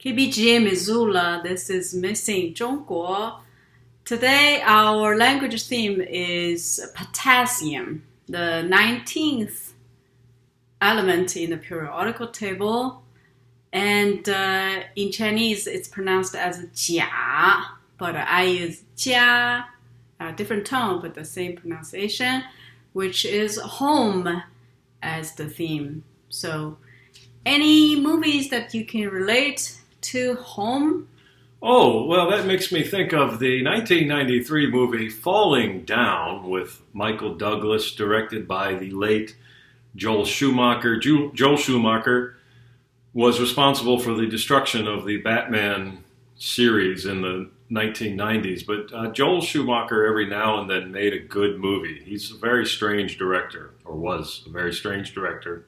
KBGA Missoula, this is Missing 中国. Today our language theme is potassium, the 19th element in the periodical table. And in Chinese it's pronounced as 甲, but I use 家, a different tone but the same pronunciation, which is home as the theme. So any movies that you can relate to home? Oh, well, that makes me think of the 1993 movie Falling Down with Michael Douglas, directed by the late Joel Schumacher. Joel Schumacher was responsible for the destruction of the Batman series in the 1990s, but Joel Schumacher every now and then made a good movie. He's a very strange director, or was a very strange director.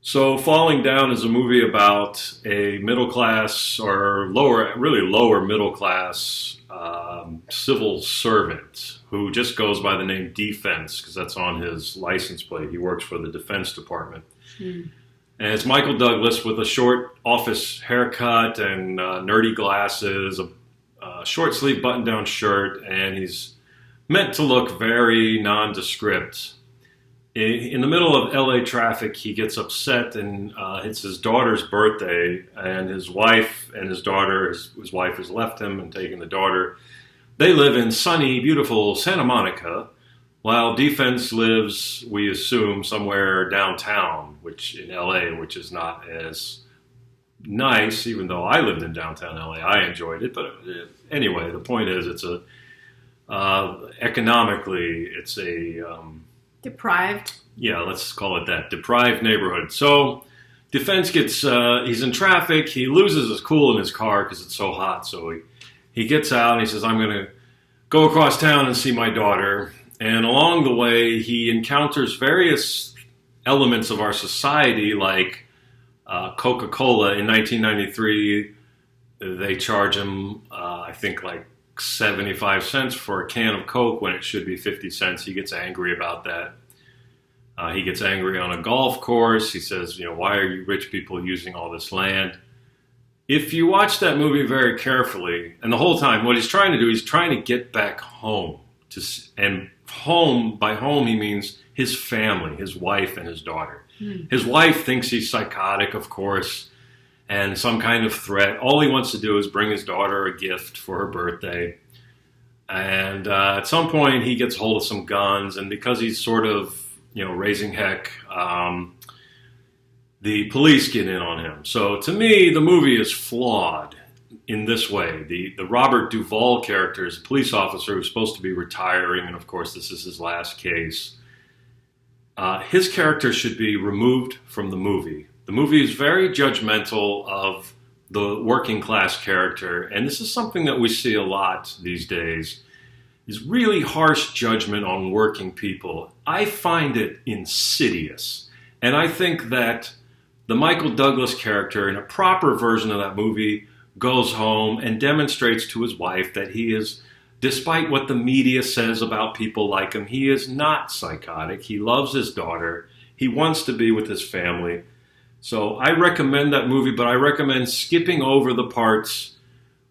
So Falling Down is a movie about a middle class or lower middle class civil servant who just goes by the name Defense because that's on his license plate. He works for the Defense Department. And it's Michael Douglas with a short office haircut and nerdy glasses, a short sleeve button down shirt, and he's meant to look very nondescript. In the middle of LA traffic, he gets upset and it's his daughter's birthday, and his wife and his daughter, his wife has left him and taken the daughter. They live in sunny, beautiful Santa Monica, while Defense lives, we assume, somewhere downtown, which in LA, which is not as nice, even though I lived in downtown LA. I enjoyed it, but anyway, the point is it's economically, it's a... deprived. Yeah, let's call it that. Deprived neighborhood. So Defense gets, he's in traffic. He loses his cool in his car because it's so hot. So he gets out and he says, I'm going to go across town and see my daughter. And along the way, he encounters various elements of our society, like Coca-Cola. In 1993, they charge him, I think, like 75 cents for a can of Coke when it should be 50 cents. He gets angry about that. He gets angry on a golf course. He says, why are you rich people using all this land? If you watch that movie very carefully, and the whole time, what he's trying to do, he's trying to get back home. And home, by home, he means his family, his wife and his daughter. His wife thinks he's psychotic, of course, and some kind of threat. All he wants to do is bring his daughter a gift for her birthday. And at some point, he gets hold of some guns, and because he's sort of, raising heck, the police get in on him. So to me, the movie is flawed in this way. The Robert Duvall character is a police officer who's supposed to be retiring, and of course, this is his last case. His character should be removed from the movie. The movie is very judgmental of the working class character, and this is something that we see a lot these days, is really harsh judgment on working people. I find it insidious, and I think that the Michael Douglas character in a proper version of that movie goes home and demonstrates to his wife that he is, despite what the media says about people like him, he is not psychotic. He loves his daughter. He wants to be with his family. So I recommend that movie, but I recommend skipping over the parts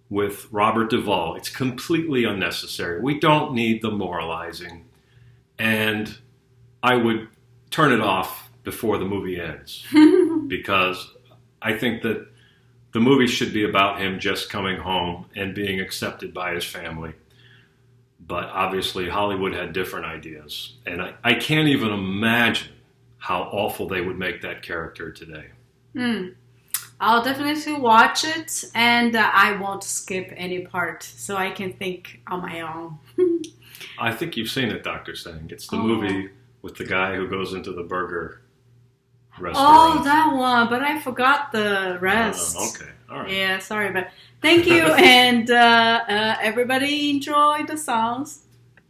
with Robert Duvall. It's completely unnecessary. We don't need the moralizing. And I would turn it off before the movie ends because I think that the movie should be about him just coming home and being accepted by his family. But obviously Hollywood had different ideas. And I can't even imagine how awful they would make that character today. I'll definitely watch it, and I won't skip any part, so I can think on my own. I think you've seen it, Dr. Seng. It's the movie with the guy who goes into the burger restaurant. Oh, that one, but I forgot the rest. Okay, all right. Yeah, sorry, but thank you, and everybody enjoy the songs.